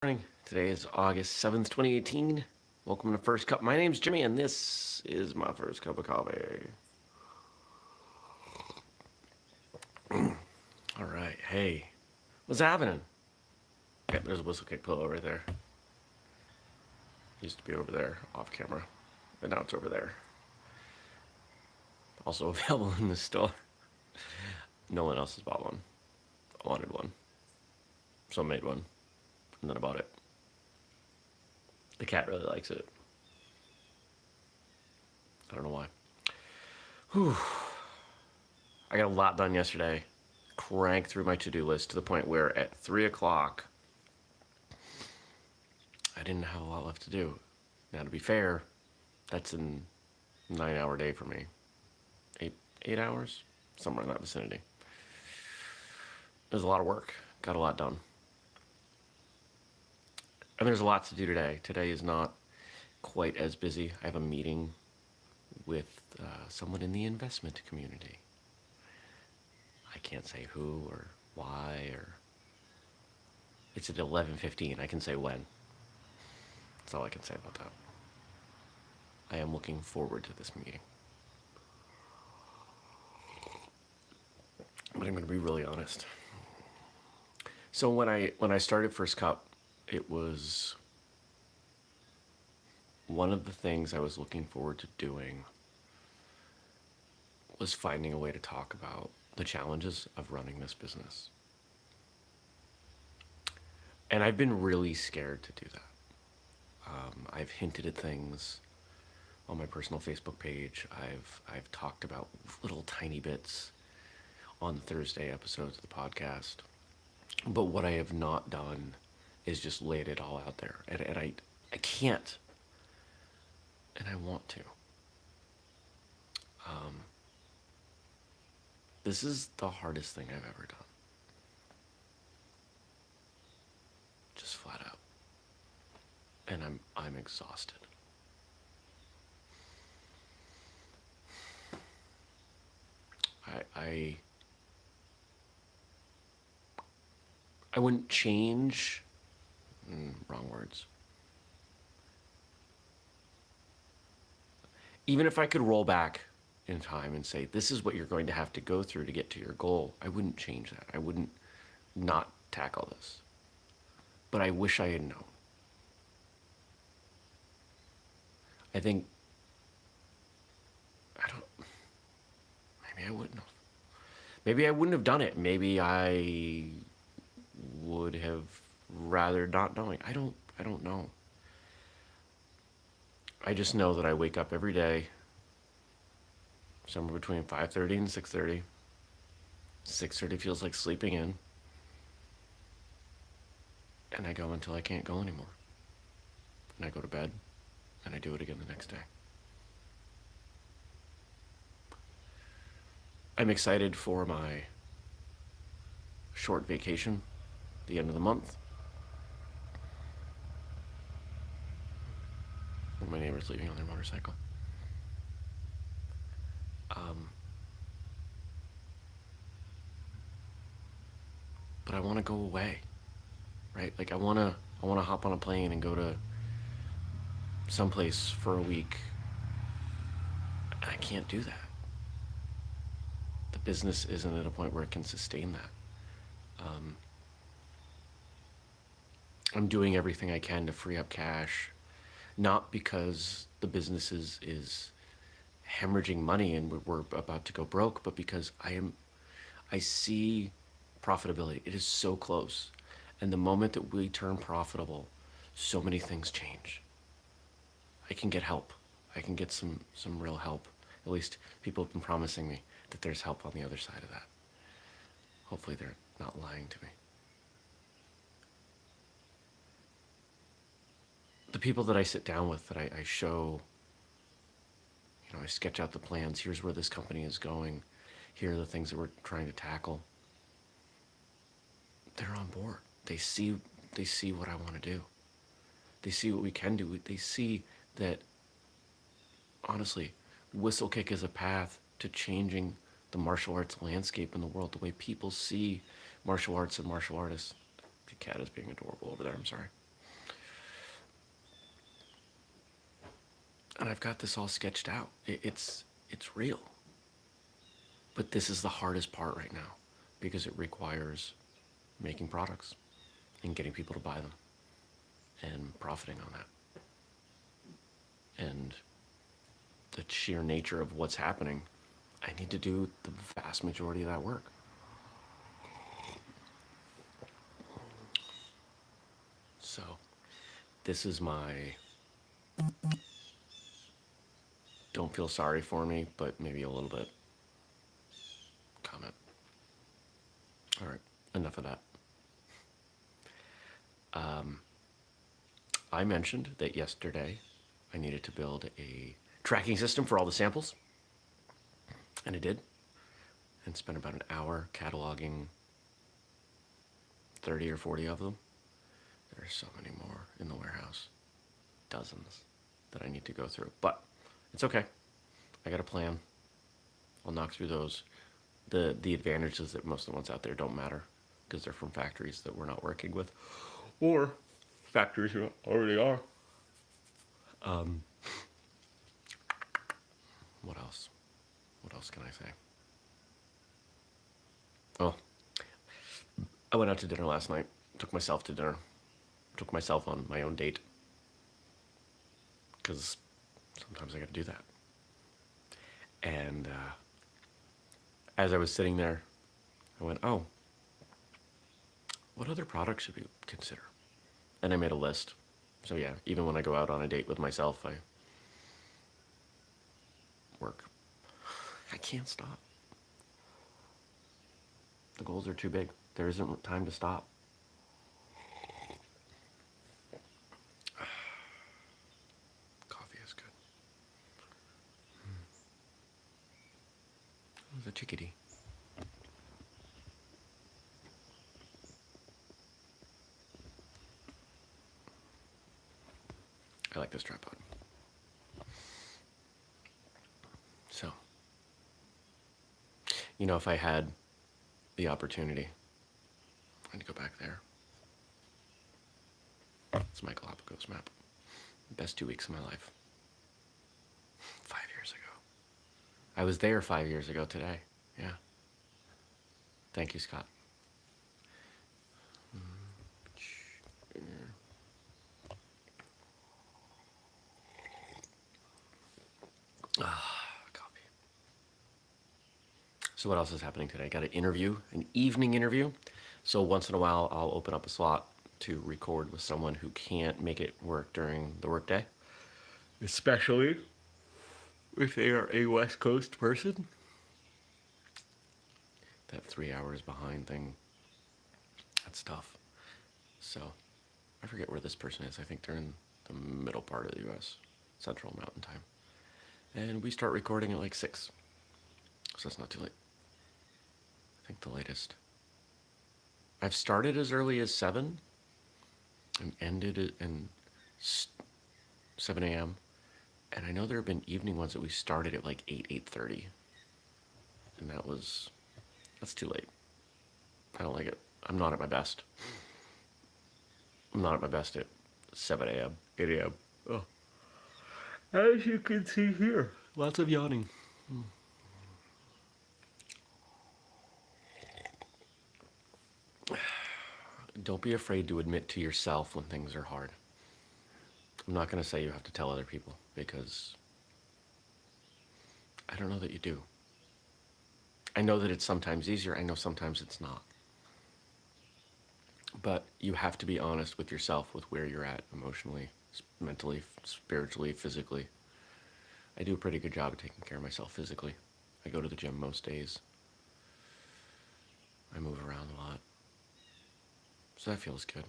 Morning. Today is August 7th, 2018. Welcome to First Cup. My name's Jimmy, and this is my first cup of coffee. All right. Hey, what's happening? Okay, there's a Whistlekick pillow right there. Used to be over there off camera, but now it's over there. Also available in the store. No one else has bought one. I wanted one. So I made one, and then I bought it. The cat really likes it. I don't know why. Whew. I got a lot done yesterday. Cranked through my to-do list to the point where at 3 o'clock, I didn't have a lot left to do. Now, to be fair, that's a 9-hour day for me. Eight hours? Somewhere in that vicinity. It was a lot of work. Got a lot done. And there's a lot to do today. Today is not quite as busy. I have a meeting with someone in the investment community. I can't say who or why or... It's at 11:15. I can say when. That's all I can say about that. I am looking forward to this meeting. But I'm going to be really honest. So when I started First Cup, it was one of the things I was looking forward to doing was finding a way to talk about the challenges of running this business. And I've been really scared to do that. I've hinted at things on my personal Facebook page. I've talked about little tiny bits on the Thursday episodes of the podcast. But what I have not done is just laid it all out there. And I can't. And I want to. This is the hardest thing I've ever done. Just flat out. And I'm exhausted. I wouldn't change. Wrong words. Even if I could roll back in time and say, this is what you're going to have to go through to get to your goal, I wouldn't change that. I wouldn't not tackle this. But I wish I had known. I think, maybe I wouldn't have. Maybe I wouldn't have done it. Maybe I would have rather not knowing. I don't know. I just know that I wake up every day somewhere between 5:30 and 6:30. 6:30 feels like sleeping in. And I go until I can't go anymore. And I go to bed, and I do it again the next day. I'm excited for my short vacation, the end of the month. When my neighbor's leaving on their motorcycle. But I want to go away, right? Like I want to hop on a plane and go to someplace for a week. And I can't do that. The business isn't at a point where it can sustain that. I'm doing everything I can to free up cash, not because the business is hemorrhaging money and we're about to go broke, but because I see profitability. It is so close. And the moment that we turn profitable, so many things change. I can get help. I can get some real help. At least people have been promising me that there's help on the other side of that. Hopefully they're not lying to me. The people that I sit down with, that I show, I sketch out the plans. Here's where this company is going. Here are the things that we're trying to tackle. They're on board. They see what I want to do. They see what we can do. They see that, honestly, Whistlekick is a path to changing the martial arts landscape in the world, the way people see martial arts and martial artists. The cat is being adorable over there, I'm sorry. and I've got this all sketched out. It's real. But this is the hardest part right now because it requires making products and getting people to buy them and profiting on that. And the sheer nature of what's happening, I need to do the vast majority of that work. So, this is my don't feel sorry for me, but maybe a little bit comment. All right, enough of that. I mentioned that yesterday I needed to build a tracking system for all the samples, and I did, and spent about an hour cataloging 30 or 40 of them. There are so many more in the warehouse, dozens that I need to go through, but it's okay. I got a plan. I'll knock through those. The advantage is that most of the ones out there don't matter because they're from factories that we're not working with, or factories that already are. What else? What else can I say? Oh, I went out to dinner last night. Took myself to dinner. Took myself on my own date. Because sometimes I got to do that. And as I was sitting there, I went, oh, what other products should we consider? And I made a list. So yeah, even when I go out on a date with myself, I work. I can't stop. The goals are too big. There isn't time to stop. Coffee is good. It was a chickadee. I like this tripod. So, you know, if I had the opportunity, I'd go back there. It's my Galapagos map. Best 2 weeks of my life. 5 years ago. I was there 5 years ago today. Yeah. Thank you, Scott. Coffee. So what else is happening today? I got an interview, an evening interview. So once in a while, I'll open up a slot to record with someone who can't make it work during the workday, especially if they are a West Coast person. That 3 hours behind thing, that's tough. So I forget where this person is. I think they're in the middle part of the U.S., Central Mountain Time. And we start recording at like 6. So it's not too late. I think the latest. I've started as early as 7 and ended at 7 a.m. And I know there have been evening ones that we started at like 8:30. And that's too late. I don't like it. I'm not at my best. I'm not at my best at 7 a.m., 8 a.m. Oh. As you can see here, lots of yawning. Don't be afraid to admit to yourself when things are hard. I'm not going to say you have to tell other people because I don't know that you do. I know that it's sometimes easier. I know sometimes it's not. But you have to be honest with yourself with where you're at emotionally, mentally, spiritually, physically. I do a pretty good job of taking care of myself physically. I go to the gym most days. I move around a lot. So that feels good.